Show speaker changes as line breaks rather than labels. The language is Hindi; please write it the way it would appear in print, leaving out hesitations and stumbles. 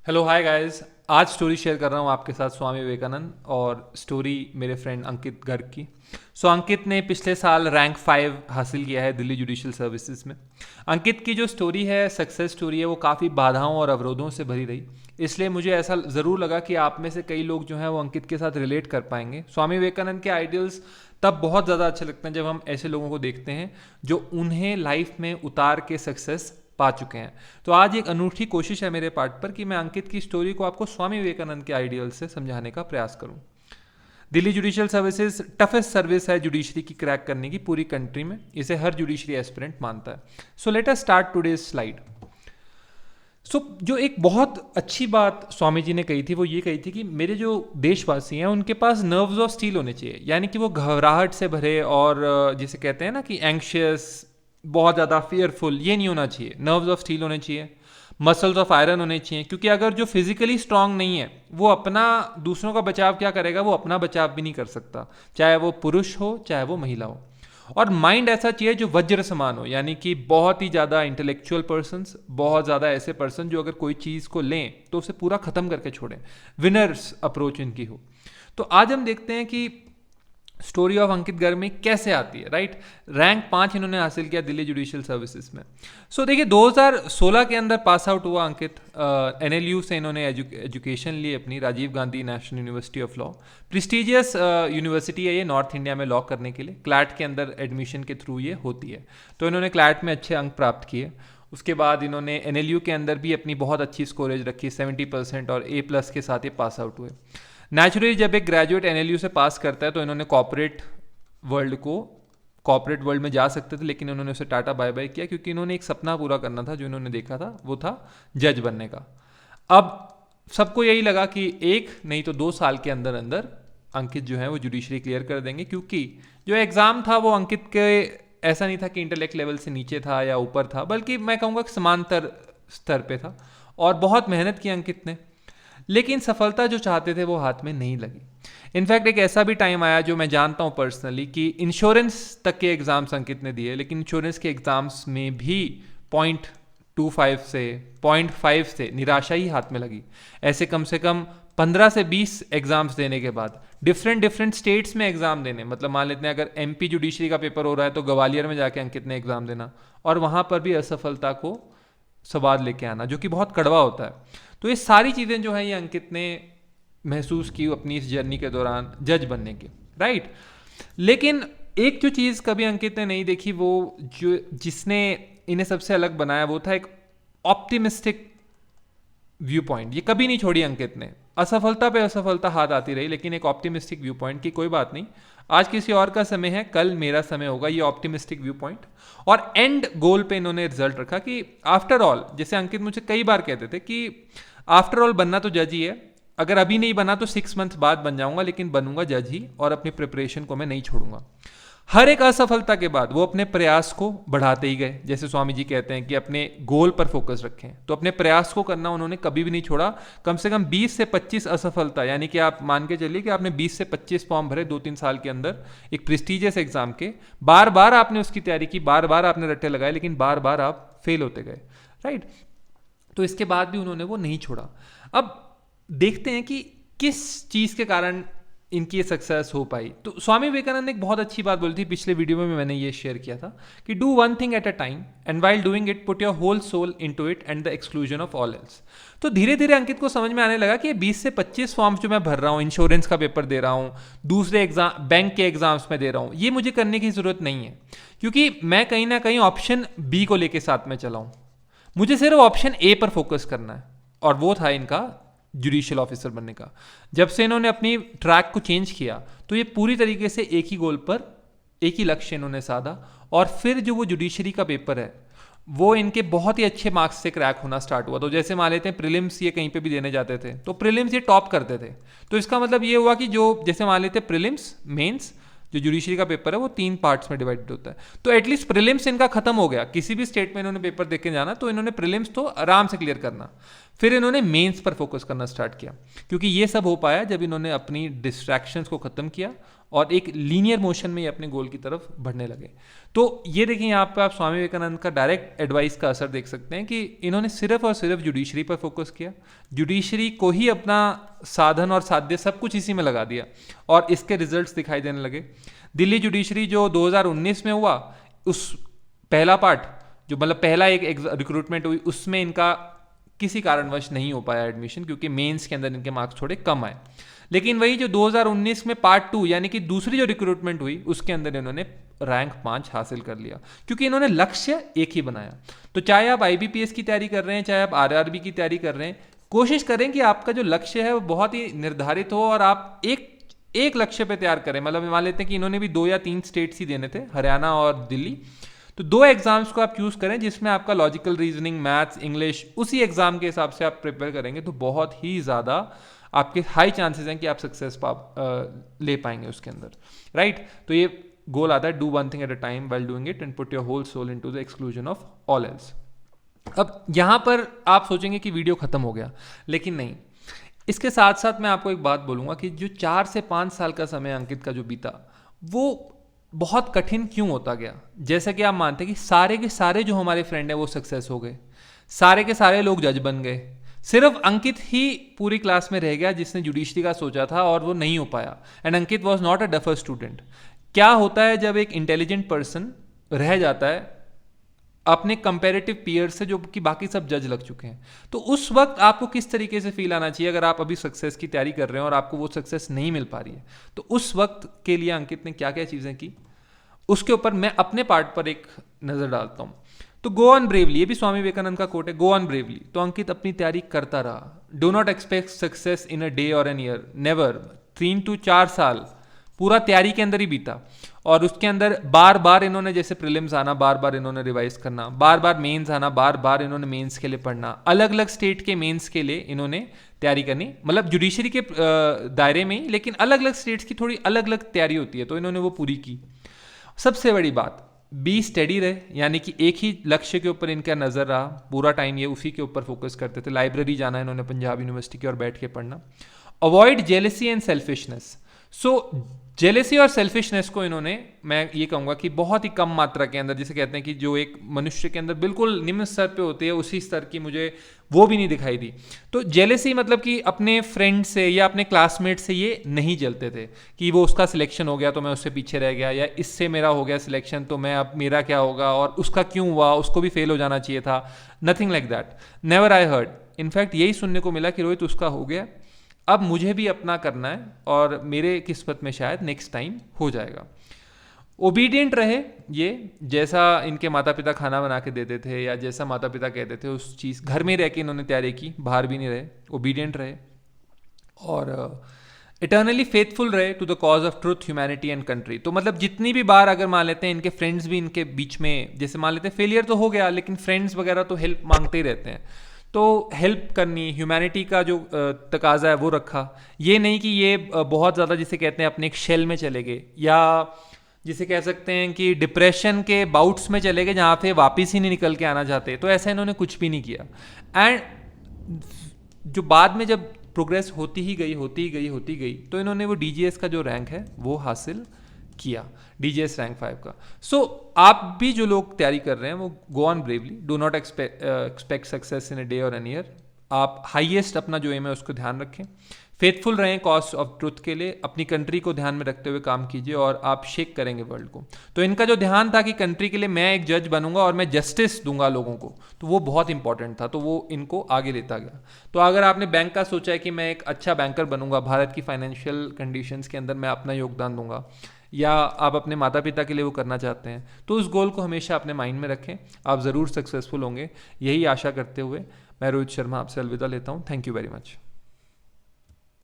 Hello hi guys. आज स्टोरी शेयर कर रहा हूँ आपके साथ स्वामी विवेकानंद और स्टोरी मेरे फ्रेंड अंकित गर्ग की। अंकित ने पिछले साल रैंक 5 हासिल किया है दिल्ली जुडिशियल सर्विसेज में। अंकित की जो स्टोरी है, सक्सेस स्टोरी है, वो काफ़ी बाधाओं और अवरोधों से भरी रही। इसलिए मुझे ऐसा ज़रूर लगा कि आप में से कई लोग जो हैं वो अंकित के साथ रिलेट कर पाएंगे। स्वामी विवेकानंद के आइडियल्स तब बहुत ज़्यादा अच्छे लगते हैं जब हम ऐसे लोगों को देखते हैं जो उन्हें लाइफ में उतार के सक्सेस पा चुके हैं। तो आज एक अनूठी कोशिश है मेरे पार्ट पर कि मैं अंकित की स्टोरी को आपको स्वामी विवेकानंद के आइडियल से समझाने का प्रयास करूं। Delhi judicial services toughest service है जुडिशरी की क्रैक करने की पूरी कंट्री में। इसे हर जुडिशरी एस्पिरेंट मानता है। So let us start today's slide. जो एक बहुत अच्छी बात स्वामी जी ने कही थी वो ये कही थी कि मेरे जो देशवासी हैं उनके पास नर्व्स ऑफ स्टील होने चाहिए, यानी कि वो घबराहट से भरे और जिसे कहते हैं ना कि एंग्शियस, बहुत ज़्यादा फियरफुल, ये नहीं होना चाहिए। नर्व्स ऑफ स्टील होने चाहिए, मसल्स ऑफ आयरन होने चाहिए, क्योंकि अगर जो फिजिकली स्ट्रांग नहीं है वो अपना दूसरों का बचाव क्या करेगा, वो अपना बचाव भी नहीं कर सकता, चाहे वो पुरुष हो चाहे वो महिला हो। और माइंड ऐसा चाहिए जो वज्र समान हो, यानी कि बहुत ही ज़्यादा इंटेलेक्चुअल पर्सन्स, बहुत ज़्यादा ऐसे पर्सन जो अगर कोई चीज़ को लें तो उसे पूरा ख़त्म करके छोड़ें। विनर्स अप्रोच इनकी हो। तो आज हम देखते हैं कि स्टोरी ऑफ अंकित गर्ग में कैसे आती है। राइट, रैंक 5 इन्होंने हासिल किया दिल्ली जुडिशियल सर्विसेज में। देखिए 2016 के अंदर पास आउट हुआ अंकित। एनएलयू से इन्होंने एजुकेशन ली अपनी, Rajiv Gandhi national university of law. Prestigious university है ये नॉर्थ इंडिया में लॉ करने के लिए। क्लैट के अंदर एडमिशन के थ्रू ये होती है। तो इन्होंने क्लैट में अच्छे अंक प्राप्त किए। उसके बाद इन्होंने एनएलयू के अंदर भी अपनी बहुत अच्छी स्कोरेज रखी, 70% और A+ के साथ ये पास आउट हुए। नेचुरली जब एक ग्रेजुएट एनएलयू से पास करता है तो इन्होंने कॉर्पोरेट वर्ल्ड में जा सकते थे, लेकिन उन्होंने उसे टाटा बाय बाय किया, क्योंकि इन्होंने एक सपना पूरा करना था जो इन्होंने देखा था, वो था जज बनने का। अब सबको यही लगा कि 1 नहीं तो 2 साल के अंदर अंदर अंकित जो है वो जुडिशरी क्लियर कर देंगे, क्योंकि जो एग्ज़ाम था वो अंकित के ऐसा नहीं था कि इंटेलेक्ट लेवल से नीचे था या ऊपर था, बल्कि मैं कहूँगा समांतर स्तर पे था। और बहुत मेहनत की अंकित ने, लेकिन सफलता जो चाहते थे वो हाथ में नहीं लगी। इनफैक्ट एक ऐसा भी टाइम आया जो मैं जानता हूँ पर्सनली कि इंश्योरेंस तक के एग्जाम्स अंकित ने दिए, लेकिन इंश्योरेंस के एग्जाम्स में भी 0.25 से 0.5 से निराशा ही हाथ में लगी। ऐसे कम से कम 15 से 20 एग्जाम्स देने के बाद डिफरेंट स्टेट्स में एग्जाम देने, मतलब मान लेते हैं अगर MP जुडिशरी का पेपर हो रहा है तो ग्वालियर में जाके अंकित ने एग्जाम देना, और वहाँ पर भी असफलता को स्वाद लेके आना, जो कि बहुत कड़वा होता है। तो ये सारी चीज़ें जो है ये अंकित ने महसूस की अपनी इस जर्नी के दौरान जज बनने की। राइट, लेकिन एक जो चीज़ कभी अंकित ने नहीं देखी, वो जो जिसने इन्हें सबसे अलग बनाया, वो था एक ऑप्टिमिस्टिक व्यू पॉइंट। ये कभी नहीं छोड़ी अंकित ने। असफलता पे असफलता हाथ आती रही, लेकिन एक ऑप्टिमिस्टिक व्यू पॉइंट की कोई बात नहीं, आज किसी और का समय है, कल मेरा समय होगा, ये ऑप्टिमिस्टिक व्यू पॉइंट। और एंड गोल पे इन्होंने रिजल्ट रखा कि आफ्टर ऑल, जैसे अंकित मुझे कई बार कहते थे कि आफ्टर ऑल बनना तो जज ही है, अगर अभी नहीं बना तो 6 मंथ बाद बन जाऊंगा, लेकिन बनूंगा जज ही, और अपनी प्रिपरेशन को मैं नहीं छोड़ूंगा। हर एक असफलता के बाद वो अपने प्रयास को बढ़ाते ही गए। जैसे स्वामी जी कहते हैं कि अपने गोल पर फोकस रखें, तो अपने प्रयास को करना उन्होंने कभी भी नहीं छोड़ा। कम से कम 20 से 25 असफलता, यानी कि आप मान के चलिए कि आपने 20 से 25 फॉर्म भरे 2-3 साल के अंदर एक प्रेस्टिजियस एग्जाम के। बार बार आपने उसकी तैयारी की, बार बार आपने रट्टे लगाए, लेकिन बार बार आप फेल होते गए। राइट, तो इसके बाद भी उन्होंने वो नहीं छोड़ा। अब देखते हैं कि किस चीज़ के कारण इनकी सक्सेस हो पाई। तो स्वामी विवेकानंद ने एक बहुत अच्छी बात बोली थी, पिछले वीडियो में मैंने ये शेयर किया था कि do one thing at a time and while doing it put your whole soul into it and the exclusion of all else. तो धीरे धीरे अंकित को समझ में आने लगा कि 20 से 25 फॉर्म्स जो मैं भर रहा हूँ, इंश्योरेंस का पेपर दे रहा हूँ, दूसरे एग्जाम बैंक के एग्जाम्स में दे रहा हूँ, ये मुझे करने की जरूरत नहीं है, क्योंकि मैं कहीं ना कहीं ऑप्शन B को लेके साथ में चला हूँ। मुझे सिर्फ ऑप्शन A पर फोकस करना है, और वो था इनका जुडिशियल ऑफिसर बनने का। जब से इन्होंने अपनी ट्रैक को चेंज किया तो ये पूरी तरीके से एक ही गोल पर, एक ही लक्ष्य इन्होंने साधा, और फिर जो वो जुडिशरी का पेपर है वो इनके बहुत ही अच्छे मार्क्स से क्रैक होना स्टार्ट हुआ। तो जैसे मान लेते हैं प्रीलिम्स ये कहीं पे भी देने जाते थे तो प्रीलिम्स ये टॉप करते थे। तो इसका मतलब ये हुआ कि जो जैसे मान लेते हैं प्रीलिम्स, मेंस, जो जुडिशरी का पेपर है वो 3 पार्ट्स में डिवाइडेड होता है। तो एटलीस्ट प्रीलिम्स इनका खत्म हो गया। किसी भी स्टेट में इन्होंने पेपर देख के जाना तो इन्होंने प्रीलिम्स तो आराम से क्लियर करना, फिर इन्होंने मेंस पर फोकस करना स्टार्ट किया, क्योंकि ये सब हो पाया जब इन्होंने अपनी डिस्ट्रैक्शंस को खत्म किया और एक लीनियर मोशन में ये अपने गोल की तरफ बढ़ने लगे। तो ये देखिए यहाँ पे आप स्वामी विवेकानंद का डायरेक्ट एडवाइस का असर देख सकते हैं कि इन्होंने सिर्फ और सिर्फ जुडिशरी पर फोकस किया, जुडिशरी को ही अपना साधन और साध्य सब कुछ इसी में लगा दिया और इसके रिजल्ट्स दिखाई देने लगे। दिल्ली जुडिशरी जो 2019 में हुआ, उस पहला पार्ट जो मतलब पहला एक रिक्रूटमेंट हुई, उसमें इनका किसी कारणवश नहीं हो पाया एडमिशन, क्योंकि मेंस के अंदर इनके मार्क्स थोड़े कम आए। लेकिन वही जो 2019 में पार्ट 2 यानी कि दूसरी जो रिक्रूटमेंट हुई, उसके अंदर इन्होंने रैंक 5 हासिल कर लिया, क्योंकि इन्होंने लक्ष्य एक ही बनाया। तो चाहे आप IBPS की तैयारी कर रहे हैं, चाहे आप RRB की तैयारी कर रहे हैं, कोशिश करें कि आपका जो लक्ष्य है वो बहुत ही निर्धारित हो और आप एक लक्ष्य पे तैयार करें। मतलब मान लेते हैं कि इन्होंने भी 2 या 3 स्टेट्स ही देने थे, हरियाणा और दिल्ली, तो 2 एग्जाम्स को आप चूज करें जिसमें आपका लॉजिकल रीजनिंग, मैथ्स, इंग्लिश उसी एग्जाम के हिसाब से आप प्रिपेयर करेंगे तो बहुत ही ज़्यादा आपके हाई चांसेस हैं कि आप सक्सेस ले पाएंगे उसके अंदर, राइट। तो ये गोल आता है, do one thing at a time while doing it and put your whole soul into the exclusion of all else. अब यहाँ पर आप सोचेंगे कि वीडियो खत्म हो गया, लेकिन नहीं। इसके साथ साथ मैं आपको एक बात बोलूँगा कि जो 4 से 5 साल का समय अंकित का जो बीता, वो बहुत कठिन क्यों होता गया। जैसे कि आप मानते हैं कि सारे के सारे जो हमारे फ्रेंड हैं वो सक्सेस हो गए, सारे के सारे लोग जज बन गए, सिर्फ अंकित ही पूरी क्लास में रह गया जिसने जुडिशरी का सोचा था और वो नहीं हो पाया। And Ankit was not a duffer student. क्या होता है जब एक इंटेलिजेंट पर्सन रह जाता है अपने कंपैरेटिव पीयर से जो कि बाकी सब जज लग चुके हैं, तो उस वक्त आपको किस तरीके से फील आना चाहिए अगर आप अभी सक्सेस की तैयारी कर रहे हैं और आपको वो सक्सेस नहीं मिल पा रही है। तो उस वक्त के लिए अंकित ने क्या क्या चीज़ें की, उसके ऊपर मैं अपने पार्ट पर एक नज़र डालता हूँ। तो गो ऑन ब्रेवली, ये भी स्वामी विवेकानंद का कोट है, गो ऑन ब्रेवली। तो अंकित अपनी तैयारी करता रहा। Do not expect success in a day और एन ईयर, नेवर। 3 to 4 साल पूरा तैयारी के अंदर ही बीता और उसके अंदर बार बार इन्होंने जैसे प्रीलिम्स आना, बार बार इन्होंने रिवाइज करना, बार बार मेंस आना, बार बार इन्होंने मेंस के लिए पढ़ना, अलग अलग स्टेट के मेंस के लिए इन्होंने तैयारी करनी, मतलब जुडिशरी के दायरे में ही, लेकिन अलग अलग स्टेट्स की थोड़ी अलग अलग तैयारी होती है, तो इन्होंने वो पूरी की। सबसे बड़ी बात, बी स्टडी रहे, यानी कि एक ही लक्ष्य के ऊपर इनका नज़र रहा, पूरा टाइम ये उसी के ऊपर फोकस करते थे। लाइब्रेरी जाना इन्होंने पंजाब यूनिवर्सिटी की और बैठ के पढ़ना। Avoid jealousy and selfishness. So jealousy और सेल्फिशनेस को इन्होंने, मैं ये कहूँगा कि बहुत ही कम मात्रा के अंदर, जिसे कहते हैं कि जो एक मनुष्य के अंदर बिल्कुल निम्न स्तर पे होती है, उसी स्तर की मुझे वो भी नहीं दिखाई दी। तो जेलेसी मतलब कि अपने फ्रेंड से या अपने क्लासमेट से ये नहीं जलते थे कि वो उसका सिलेक्शन हो गया तो मैं उससे पीछे रह गया, या इससे मेरा हो गया सिलेक्शन तो मैं अब मेरा क्या होगा, और उसका क्यों हुआ, उसको भी फेल हो जाना चाहिए था। Nothing like that, never I heard. In fact यही सुनने को मिला कि रोहित उसका हो गया, अब मुझे भी अपना करना है और मेरे किस्मत में शायद नेक्स्ट टाइम हो जाएगा। ओबीडियंट रहे, ये जैसा इनके माता पिता खाना बना के देते थे या जैसा माता पिता कहते थे उस चीज़, घर में रह के इन्होंने तैयारी की, बाहर भी नहीं रहे, ओबीडियंट रहे। और इटर्नली फेथफुल रहे to the cause of truth, humanity and country. तो मतलब जितनी भी बार अगर मान लेते हैं इनके फ्रेंड्स भी इनके बीच में, जैसे मान लेते हैं फेलियर तो हो गया, लेकिन फ्रेंड्स वगैरह तो हेल्प मांगते ही रहते हैं, तो हेल्प करनी, ह्यूमैनिटी का जो तकाजा है वो रखा। ये नहीं कि ये बहुत ज़्यादा जिसे कहते हैं अपने एक शेल में चले गए, या जिसे कह सकते हैं कि डिप्रेशन के बाउट्स में चले गए जहाँ पे वापस ही नहीं निकल के आना चाहते, तो ऐसा इन्होंने कुछ भी नहीं किया। एंड जो बाद में जब प्रोग्रेस होती ही गई, तो इन्होंने वो DGS का जो रैंक है वो हासिल किया, DGS रैंक 5 का। सो आप भी जो लोग तैयारी कर रहे हैं वो go on bravely, do not expect success in a day और एन ईयर। आप हाईएस्ट अपना जो एम है उसको ध्यान रखें, फेथफुल रहें कॉज ऑफ ट्रुथ के लिए, अपनी कंट्री को ध्यान में रखते हुए काम कीजिए और आप शेक करेंगे वर्ल्ड को। तो इनका जो ध्यान था कि कंट्री के लिए मैं एक जज बनूंगा और मैं जस्टिस दूंगा लोगों को, तो वो बहुत इंपॉर्टेंट था, तो वो इनको आगे लेता गया। तो अगर आपने बैंक का सोचा है कि मैं एक अच्छा बैंकर बनूंगा, भारत की फाइनेंशियल कंडीशंस के अंदर मैं अपना योगदान दूंगा, या आप अपने माता पिता के लिए वो करना चाहते हैं, तो उस गोल को हमेशा अपने माइंड में रखें, आप ज़रूर सक्सेसफुल होंगे। यही आशा करते हुए मैं रोहित शर्मा आपसे अलविदा लेता हूँ। Thank you very much.